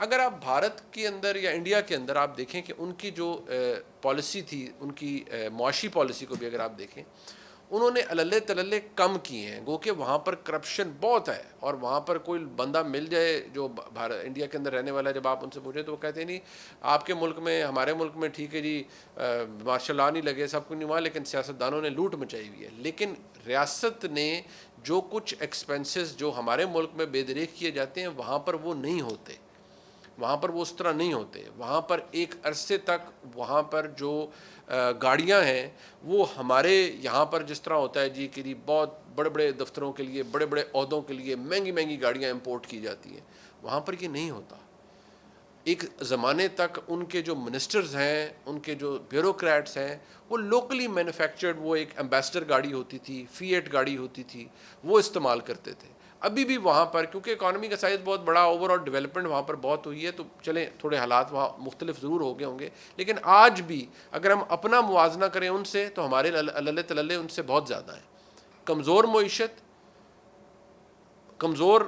اگر آپ بھارت کے اندر یا انڈیا کے اندر آپ دیکھیں کہ ان کی جو پالیسی تھی، ان کی معاشی پالیسی کو بھی اگر آپ دیکھیں، انہوں نے اللہ تللے کم کیے ہیں، گو کہ وہاں پر کرپشن بہت ہے، اور وہاں پر کوئی بندہ مل جائے جو انڈیا کے اندر رہنے والا ہے، جب آپ ان سے پوچھیں تو وہ کہتے ہیں نہیں آپ کے ملک میں، ہمارے ملک میں ٹھیک ہے جی، مارشل لا نہیں لگے، سب کچھ نہیں ہوا، لیکن سیاستدانوں نے لوٹ مچائی ہوئی ہے۔ لیکن ریاست نے جو کچھ ایکسپنسز جو ہمارے ملک میں بے دریغ کیے جاتے ہیں، وہاں پر وہ نہیں ہوتے، وہاں پر وہ اس طرح نہیں ہوتے۔ وہاں پر ایک عرصے تک وہاں پر جو گاڑیاں ہیں، وہ ہمارے یہاں پر جس طرح ہوتا ہے جی کہ جی بہت بڑے بڑے دفتروں کے لیے، بڑے بڑے عہدوں کے لیے مہنگی مہنگی گاڑیاں امپورٹ کی جاتی ہیں، وہاں پر یہ نہیں ہوتا۔ ایک زمانے تک ان کے جو منسٹرز ہیں، ان کے جو بیوروکریٹس ہیں، وہ لوکلی مینوفیکچرڈ، وہ ایک ایمبیسڈر گاڑی ہوتی تھی، فیٹ گاڑی ہوتی تھی، وہ استعمال کرتے تھے۔ ابھی بھی وہاں پر کیونکہ اکانومی کا سائز بہت بڑا، اوور آل ڈیولپمنٹ وہاں پر بہت ہوئی ہے، تو چلیں تھوڑے حالات وہاں مختلف ضرور ہو گئے ہوں گے، لیکن آج بھی اگر ہم اپنا موازنہ کریں ان سے، تو ہمارے اللہ تللے ان سے بہت زیادہ ہیں۔ کمزور معیشت، کمزور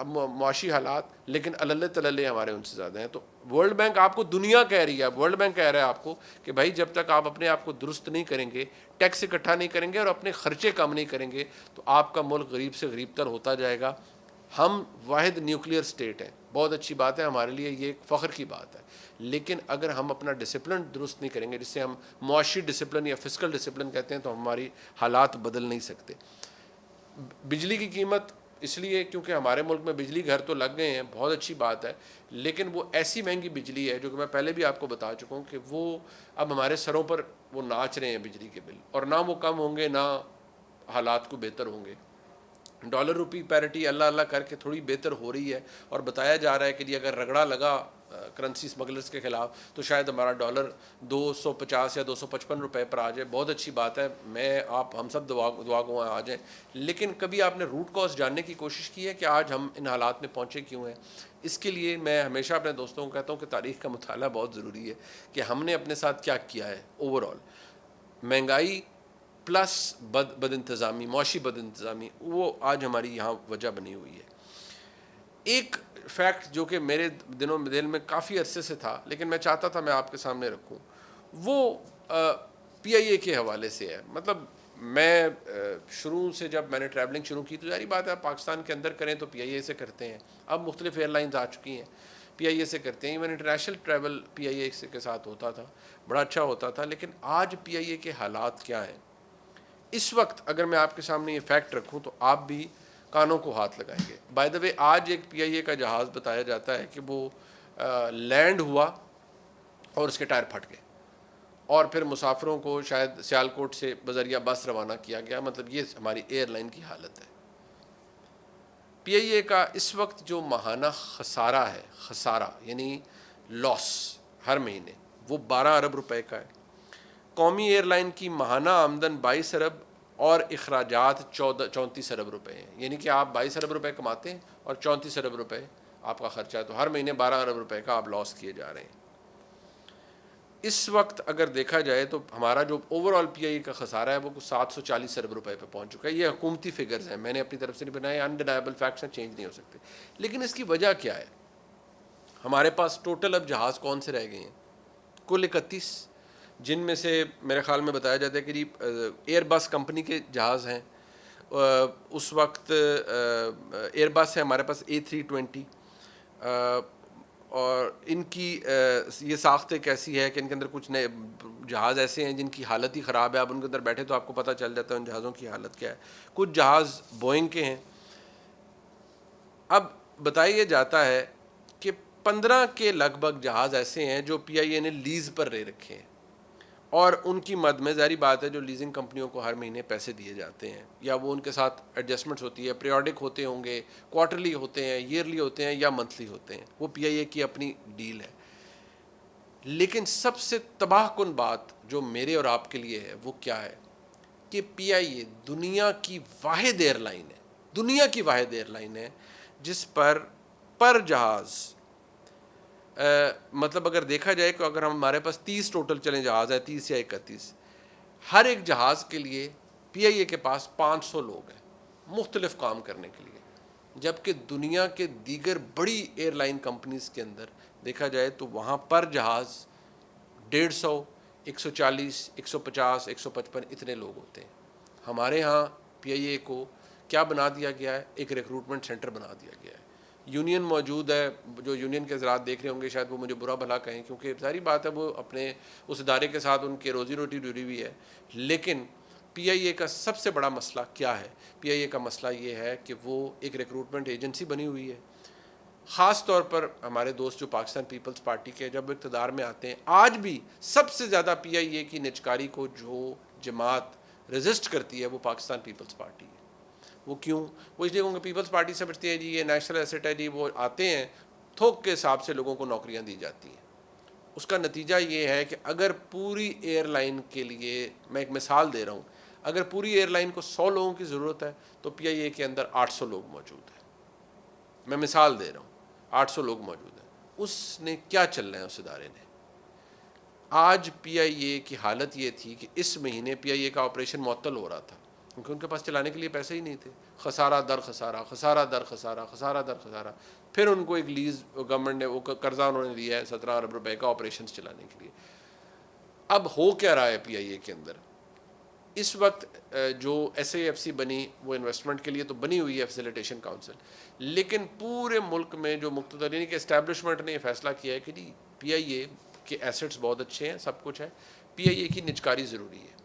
معاشی حالات، لیکن اللہ تللے ہمارے ان سے زیادہ ہیں۔ تو ورلڈ بینک آپ کو دنیا کہہ رہی ہے، ورلڈ بینک کہہ رہا ہے آپ کو کہ بھائی جب تک آپ اپنے آپ کو درست نہیں کریں گے، ٹیکس اکٹھا نہیں کریں گے اور اپنے خرچے کم نہیں کریں گے، تو آپ کا ملک غریب سے غریب تر ہوتا جائے گا۔ ہم واحد نیوکلیئر سٹیٹ ہیں، بہت اچھی بات ہے، ہمارے لیے یہ ایک فخر کی بات ہے، لیکن اگر ہم اپنا ڈسپلن درست نہیں کریں گے، جسے ہم معاشی ڈسپلن یا فسکل ڈسپلن کہتے ہیں، تو ہماری حالات بدل نہیں سکتے۔ بجلی کی قیمت اس لیے کیونکہ ہمارے ملک میں بجلی گھر تو لگ گئے ہیں، بہت اچھی بات ہے، لیکن وہ ایسی مہنگی بجلی ہے جو کہ میں پہلے بھی آپ کو بتا چکا ہوں کہ وہ اب ہمارے سروں پر وہ ناچ رہے ہیں بجلی کے بل، اور نہ وہ کم ہوں گے، نہ حالات کو بہتر ہوں گے۔ ڈالر روپی پیرٹی اللہ اللہ کر کے تھوڑی بہتر ہو رہی ہے، اور بتایا جا رہا ہے کہ جی اگر رگڑا لگا کرنسی اسمگلرز کے خلاف تو شاید ہمارا ڈالر 250 یا 255 روپے پر آ جائے۔ بہت اچھی بات ہے، میں آپ ہم سب دعا گو آ جائیں، لیکن کبھی آپ نے روٹ کاز جاننے کی کوشش کی ہے کہ آج ہم ان حالات میں پہنچے کیوں ہیں؟ اس کے لیے میں ہمیشہ اپنے دوستوں کو کہتا ہوں کہ تاریخ کا مطالعہ بہت ضروری ہے، کہ ہم نے اپنے ساتھ کیا کیا ہے۔ اوور آل مہنگائی پلس بد انتظامی، معاشی بد انتظامی، وہ آج ہماری یہاں وجہ بنی ہوئی ہے۔ ایک فیکٹ جو کہ میرے دل میں کافی عرصے سے تھا، لیکن میں چاہتا تھا میں آپ کے سامنے رکھوں، وہ پی آئی اے کے حوالے سے ہے۔ مطلب میں شروع سے جب میں نے ٹریولنگ شروع کی، تو ظاہری بات ہے پاکستان کے اندر کریں تو پی آئی اے سے کرتے ہیں، اب مختلف ایئر لائنز آ چکی ہیں، پی آئی اے سے کرتے ہیں، ایون انٹرنیشنل ٹریول پی آئی اے کے ساتھ ہوتا تھا، بڑا اچھا ہوتا تھا۔ لیکن آج پی آئی اے کے حالات کیا ہیں اس وقت؟ اگر میں آپ کے سامنے یہ فیکٹ رکھوں تو آپ بھی کانوں کو ہاتھ لگائیں گے۔ بائی دا وے، آج ایک پی آئی اے کا جہاز بتایا جاتا ہے کہ وہ لینڈ ہوا اور اس کے ٹائر پھٹ گئے، اور پھر مسافروں کو شاید سیالکوٹ سے بذریعہ بس روانہ کیا گیا۔ مطلب یہ ہماری ایئر لائن کی حالت ہے۔ پی آئی اے کا اس وقت جو ماہانہ خسارہ ہے، خسارہ یعنی لاس ہر مہینے، وہ 12 ارب روپے کا ہے۔ قومی ایئر لائن کی ماہانہ آمدن 22 ارب اور اخراجات 34 ارب روپے ہیں، یعنی کہ آپ 22 ارب روپے کماتے ہیں اور 34 ارب روپے آپ کا خرچہ ہے، تو ہر مہینے 12 ارب روپے کا آپ لاس کیے جا رہے ہیں۔ اس وقت اگر دیکھا جائے تو ہمارا جو اوور آل پی آئی اے کا خسارہ ہے وہ 740 ارب روپے پہ پہنچ چکا ہے۔ یہ حکومتی فگرز ہیں، میں نے اپنی طرف سے نہیں بنائے، انڈینائبل فیکٹس ہیں، چینج نہیں ہو سکتے۔ لیکن اس کی وجہ کیا ہے؟ ہمارے پاس ٹوٹل اب جہاز کون سے رہ گئے ہیں؟ کل 31، جن میں سے میرے خیال میں بتایا جاتا ہے کہ ایئر بس کمپنی کے جہاز ہیں۔ اس وقت ایئر بس ہے ہمارے پاس A320، اور ان کی یہ ساخت ایک ایسی ہے کہ ان کے اندر کچھ نئے جہاز ایسے ہیں جن کی حالت ہی خراب ہے، آپ ان کے اندر بیٹھے تو آپ کو پتہ چل جاتا ہے ان جہازوں کی حالت کیا ہے۔ کچھ جہاز بوئنگ کے ہیں۔ اب بتایا جاتا ہے کہ 15 کے لگ بھگ جہاز ایسے ہیں جو پی آئی اے نے لیز پر لے رکھے ہیں، اور ان کی مد میں ظاہری بات ہے جو لیزنگ کمپنیوں کو ہر مہینے پیسے دیے جاتے ہیں، یا وہ ان کے ساتھ ایڈجسٹمنٹس ہوتی ہے، پیریوڈک ہوتے ہوں گے، کوارٹرلی ہوتے ہیں، ایئرلی ہوتے ہیں، یا منتھلی ہوتے ہیں، وہ پی آئی اے کی اپنی ڈیل ہے۔ لیکن سب سے تباہ کن بات جو میرے اور آپ کے لیے ہے وہ کیا ہے کہ پی آئی اے دنیا کی واحد ایئر لائن ہے، دنیا کی واحد ایئر لائن ہے جس پر جہاز مطلب اگر دیکھا جائے کہ اگر ہمارے پاس 30 ٹوٹل چلیں جہاز ہیں، 30 یا 31، ہر ایک جہاز کے لیے پی آئی اے کے پاس 500 لوگ ہیں مختلف کام کرنے کے لیے۔ جبکہ دنیا کے دیگر بڑی ایئر لائن کمپنیز کے اندر دیکھا جائے تو وہاں پر جہاز 150, 140, 150, 155 اتنے لوگ ہوتے ہیں. ہمارے ہاں پی آئی اے کو کیا بنا دیا گیا ہے؟ ایک ریکروٹمنٹ سینٹر بنا دیا گیا ہے. یونین موجود ہے، جو یونین کے حضرات دیکھ رہے ہوں گے شاید وہ مجھے برا بھلا کہیں، کیونکہ ظاہری بات ہے وہ اپنے اس ادارے کے ساتھ ان کے روزی روٹی جڑی ہوئی ہے. لیکن پی آئی اے کا سب سے بڑا مسئلہ کیا ہے؟ پی آئی اے کا مسئلہ یہ ہے کہ وہ ایک ریکروٹمنٹ ایجنسی بنی ہوئی ہے. خاص طور پر ہمارے دوست جو پاکستان پیپلز پارٹی کے جب اقتدار میں آتے ہیں، آج بھی سب سے زیادہ پی آئی اے کی نجکاری کو جو جماعت رزسٹ کرتی ہے وہ پاکستان پیپلز پارٹی ہے. وہ کیوں؟ وہ اس لیے کیونکہ پیپلز پارٹی سمجھتی ہے جی یہ نیشنل ایسٹ ہے، جی وہ آتے ہیں تھوک کے حساب سے لوگوں کو نوکریاں دی جاتی ہیں. اس کا نتیجہ یہ ہے کہ اگر پوری ایئر لائن کے لیے، میں ایک مثال دے رہا ہوں، اگر پوری ایئر لائن کو 100 لوگوں کی ضرورت ہے تو پی آئی اے کے اندر 800 لوگ موجود ہیں. میں مثال دے رہا ہوں، 800 لوگ موجود ہیں. اس نے کیا چلنا ہے اس ادارے نے؟ آج پی آئی اے کی حالت یہ تھی کہ اس مہینے پی آئی اے کا آپریشن معطل ہو رہا تھا کیونکہ ان کے پاس چلانے کے لیے پیسے ہی نہیں تھے. خسارہ در خسارہ، خسارہ در خسارہ، خسارہ در خسارہ. پھر ان کو ایک لیز گورنمنٹ نے، وہ قرضہ انہوں نے دیا ہے 17 ارب روپے کا آپریشنز چلانے کے لیے. اب ہو کیا رہا ہے پی آئی اے کے اندر اس وقت؟ جو ایس اے ایف سی بنی وہ انویسٹمنٹ کے لیے تو بنی ہوئی ہے، فیسیلیٹیشن کاؤنسل، لیکن پورے ملک میں جو مقتدرین کے اسٹیبلشمنٹ نے یہ فیصلہ کیا ہے کہ جی پی آئی اے کے ایسٹس بہت اچھے ہیں، سب کچھ ہے، پی آئی اے کی نجکاری ضروری ہے.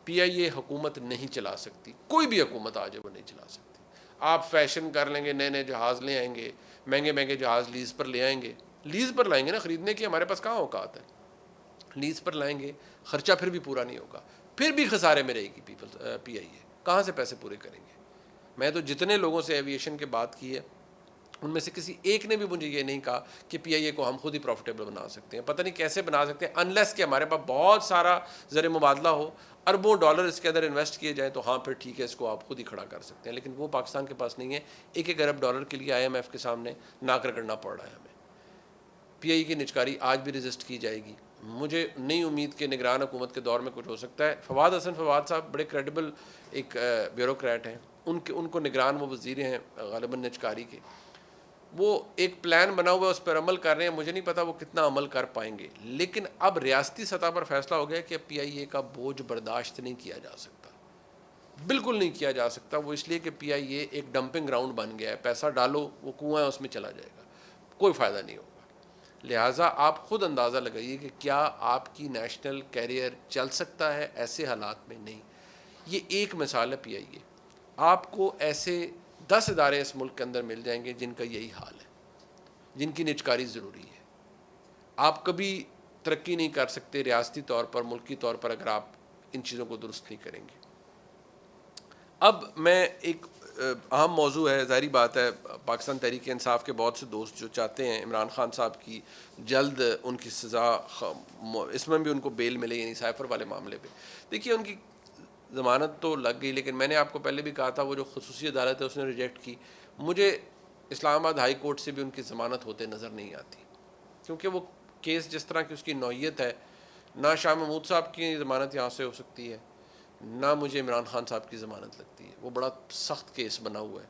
پی آئی اے حکومت نہیں چلا سکتی، کوئی بھی حکومت آ جائے وہ نہیں چلا سکتی. آپ فیشن کر لیں گے، نئے نئے جہاز لے آئیں گے، مہنگے مہنگے جہاز لیز پر لے آئیں گے. لیز پر لائیں گے نا، خریدنے کی ہمارے پاس کہاں اوقات ہے. لیز پر لائیں گے، خرچہ پھر بھی پورا نہیں ہوگا، پھر بھی خسارے میں رہے گی پی آئی اے. کہاں سے پیسے پورے کریں گے؟ میں تو جتنے لوگوں سے ایویشن کی بات کی ہے ان میں سے کسی ایک نے بھی مجھے یہ نہیں کہا کہ پی آئی اے کو ہم خود ہی پروفیٹیبل بنا سکتے ہیں. پتہ نہیں کیسے بنا سکتے ہیں، انلیس کہ ہمارے پاس بہت سارا زر مبادلہ ہو، اربوں ڈالر اس کے اندر انویسٹ کیے جائیں تو ہاں پھر ٹھیک ہے، اس کو آپ خود ہی کھڑا کر سکتے ہیں. لیکن وہ پاکستان کے پاس نہیں ہے. 1 ارب ڈالر کے لیے آئی ایم ایف کے سامنے ناک رگڑنا پڑ رہا ہے ہمیں. پی آئی اے کی نجکاری آج بھی رجسٹ کی جائے گی. مجھے نہیں امید کہ نگران حکومت کے دور میں کچھ ہو سکتا ہے. فواد حسن فواد صاحب بڑے کریڈیبل ایک بیوروکریٹ ہیں، ان کو نگران وہ وزیر ہیں غالباً نجکاری کے. وہ ایک پلان بنا ہوا ہے، اس پر عمل کر رہے ہیں. مجھے نہیں پتا وہ کتنا عمل کر پائیں گے. لیکن اب ریاستی سطح پر فیصلہ ہو گیا کہ پی آئی اے کا بوجھ برداشت نہیں کیا جا سکتا، بالکل نہیں کیا جا سکتا. وہ اس لیے کہ پی آئی اے ایک ڈمپنگ گراؤنڈ بن گیا ہے. پیسہ ڈالو، وہ کنواں ہے، اس میں چلا جائے گا، کوئی فائدہ نہیں ہوگا. لہٰذا آپ خود اندازہ لگائیے کہ کیا آپ کی نیشنل کیریئر چل سکتا ہے ایسے حالات میں؟ نہیں. یہ ایک مثال ہے پی آئی اے. آپ کو ایسے 10 ادارے اس ملک کے اندر مل جائیں گے جن کا یہی حال ہے، جن کی نجکاری ضروری ہے. آپ کبھی ترقی نہیں کر سکتے ریاستی طور پر، ملکی طور پر، اگر آپ ان چیزوں کو درست نہیں کریں گے. اب میں ایک اہم موضوع ہے، ظاہری بات ہے، پاکستان تحریک انصاف کے بہت سے دوست جو چاہتے ہیں عمران خان صاحب کی جلد ان کی سزا، اس میں بھی ان کو بیل ملے، یعنی سائفر والے معاملے پہ. دیکھیے ان کی ضمانت تو لگ گئی، لیکن میں نے آپ کو پہلے بھی کہا تھا وہ جو خصوصی عدالت ہے اس نے ریجیکٹ کی. مجھے اسلام آباد ہائی کورٹ سے بھی ان کی ضمانت ہوتے نظر نہیں آتی، کیونکہ وہ کیس جس طرح کی اس کی نوعیت ہے، نہ شاہ محمود صاحب کی ضمانت یہاں سے ہو سکتی ہے، نہ مجھے عمران خان صاحب کی ضمانت لگتی ہے. وہ بڑا سخت کیس بنا ہوا ہے.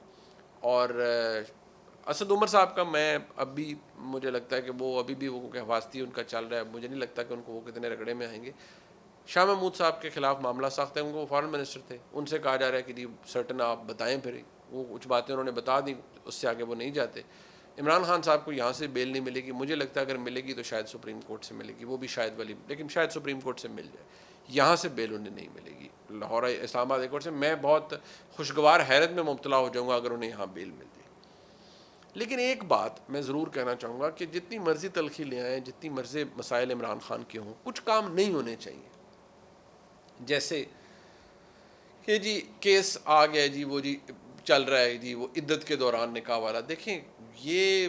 اور اسد عمر صاحب کا میں اب بھی مجھے لگتا ہے کہ وہ ابھی بھی وہ حفاظتی ان کا چل رہا ہے. مجھے نہیں لگتا کہ ان کو وہ کتنے رگڑے میں آئیں گے. شاہ محمود صاحب کے خلاف معاملہ سخت ہے، ان کو وہ فارن منسٹر تھے، ان سے کہا جا رہا ہے کہ جی سرٹن آپ بتائیں، پھر وہ کچھ باتیں انہوں نے بتا دی، اس سے آگے وہ نہیں جاتے. عمران خان صاحب کو یہاں سے بیل نہیں ملے گی. مجھے لگتا ہے اگر ملے گی تو شاید سپریم کورٹ سے ملے گی، وہ بھی شاید والی، لیکن شاید سپریم کورٹ سے مل جائے. یہاں سے بیل انہیں نہیں ملے گی لاہور اسلام آباد ہائی کورٹ سے. میں بہت خوشگوار حیرت میں مبتلا ہو جاؤں گا اگر انہیں یہاں بیل مل جائے. لیکن ایک بات میں ضرور کہنا چاہوں گا کہ جتنی مرضی تلخی لے آئیں، جتنی مرضی مسائل عمران خان کے ہوں، کچھ کام نہیں ہونے چاہیے. جیسے کہ جی کیس آ گیا جی، وہ جی چل رہا ہے جی، وہ عدت کے دوران نکاح والا. دیکھیں یہ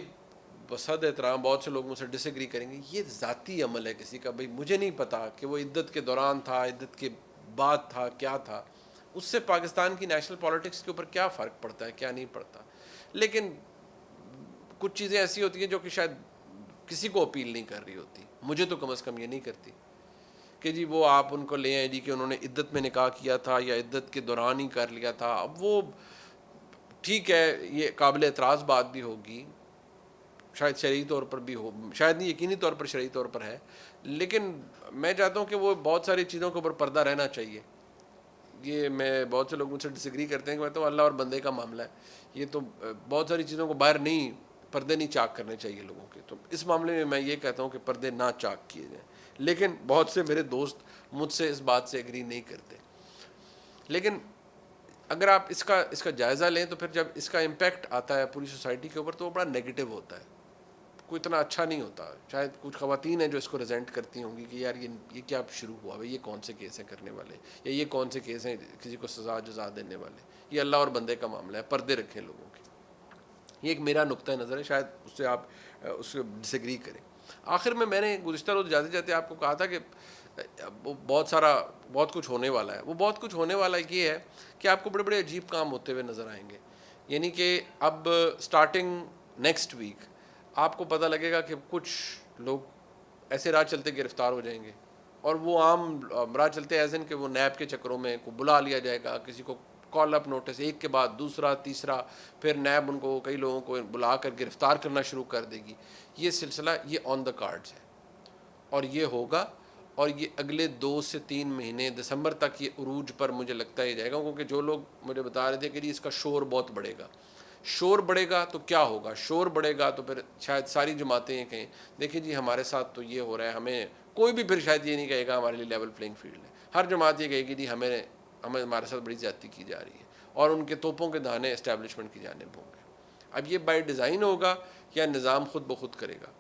بصد احترام بہت سے لوگ مجھ سے ڈس ایگری کریں گے، یہ ذاتی عمل ہے کسی کا. بھائی مجھے نہیں پتا کہ وہ عدت کے دوران تھا، عدت کے بعد تھا، کیا تھا. اس سے پاکستان کی نیشنل پالیٹکس کے اوپر کیا فرق پڑتا ہے، کیا نہیں پڑتا. لیکن کچھ چیزیں ایسی ہوتی ہیں جو کہ شاید کسی کو اپیل نہیں کر رہی ہوتی. مجھے تو کم از کم یہ نہیں کرتی کہ جی وہ آپ ان کو لے آئیں جی کہ انہوں نے عدت میں نکاح کیا تھا یا عدت کے دوران ہی کر لیا تھا. اب وہ ٹھیک ہے یہ قابل اعتراض بات بھی ہوگی، شاید شرعی طور پر بھی ہو، شاید نہیں یقینی طور پر شرعی طور پر ہے، لیکن میں چاہتا ہوں کہ وہ بہت ساری چیزوں کے اوپر پردہ رہنا چاہیے. یہ میں بہت سے لوگ مجھ سے ڈس ایگری کرتے ہیں کہ میں تو اللہ اور بندے کا معاملہ ہے، یہ تو بہت ساری چیزوں کو باہر نہیں، پردے نہیں چاک کرنے چاہیے لوگوں کے. تو اس معاملے میں یہ کہتا ہوں کہ پردے نہ چاک کیے جائیں، لیکن بہت سے میرے دوست مجھ سے اس بات سے ایگری نہیں کرتے. لیکن اگر آپ اس کا جائزہ لیں تو پھر جب اس کا امپیکٹ آتا ہے پوری سوسائٹی کے اوپر تو وہ بڑا نیگیٹو ہوتا ہے، کوئی اتنا اچھا نہیں ہوتا. شاید کچھ خواتین ہیں جو اس کو ریزینٹ کرتی ہوں گی کہ یار یہ کیا شروع ہوا بھائی، یہ کون سے کیس ہیں کرنے والے، یا یہ کون سے کیس ہیں کسی کو سزا جزا دینے والے. یہ اللہ اور بندے کا معاملہ ہے، پردے رکھیں لوگوں کے. یہ ایک میرا نقطہ نظر ہے، شاید اس سے آپ اس سے ڈس ایگری کریں. آخر میں نے گزشتہ روز جاتے جاتے آپ کو کہا تھا کہ بہت کچھ ہونے والا ہے. وہ بہت کچھ ہونے والا یہ ہے کہ آپ کو بڑے بڑے عجیب کام ہوتے ہوئے نظر آئیں گے. یعنی کہ اب سٹارٹنگ نیکسٹ ویک آپ کو پتہ لگے گا کہ کچھ لوگ ایسے راہ چلتے گرفتار ہو جائیں گے، اور وہ عام راہ چلتے ایزن کہ وہ نیب کے چکروں میں کو بلا لیا جائے گا، کسی کو کال اپ نوٹس ایک کے بعد دوسرا تیسرا، پھر نیب ان کو کئی لوگوں کو بلا کر گرفتار کرنا شروع کر دے گی. یہ سلسلہ یہ آن دا کارڈز ہے اور یہ ہوگا، اور یہ اگلے 2 سے 3 مہینے دسمبر تک یہ عروج پر مجھے لگتا ہی جائے گا. کیونکہ جو لوگ مجھے بتا رہے تھے کہ اس کا شور بہت بڑھے گا. شور بڑھے گا تو کیا ہوگا؟ شور بڑھے گا تو پھر شاید ساری جماعتیں یہ کہیں دیکھیں جی ہمارے ساتھ تو یہ ہو رہا ہے، ہمیں کوئی بھی پھر شاید یہ نہیں کہے گا ہمارے لیے لیول پلینگ فیلڈ ہے. ہر جماعت یہ کہے گی جی ہمارے ساتھ بڑی زیادتی کی جا رہی ہے، اور ان کے توپوں کے دانے اسٹیبلشمنٹ کی جانب ہوں گے. اب یہ بائی ڈیزائن ہوگا یا نظام خود بخود کرے گا؟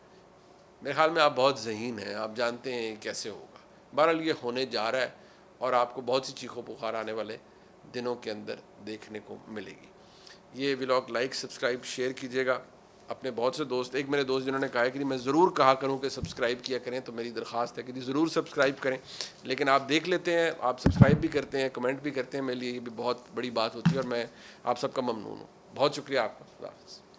میرے خیال میں آپ بہت ذہین ہیں، آپ جانتے ہیں کیسے ہوگا. بہرحال یہ ہونے جا رہا ہے، اور آپ کو بہت سی چیخوں پکار آنے والے دنوں کے اندر دیکھنے کو ملے گی. یہ ولاگ لائک سبسکرائب شیئر کیجیے گا اپنے بہت سے دوست. ایک میرے دوست جنہوں نے کہا ہے کہ میں ضرور کہا کروں کہ سبسکرائب کیا کریں، تو میری درخواست ہے کہ ضرور سبسکرائب کریں. لیکن آپ دیکھ لیتے ہیں، آپ سبسکرائب بھی کرتے ہیں، کمنٹ بھی کرتے ہیں، میرے لیے یہ بھی بہت بڑی بات ہوتی ہے، اور میں آپ سب کا ممنون ہوں. بہت شکریہ آپ کا. خدا حافظ.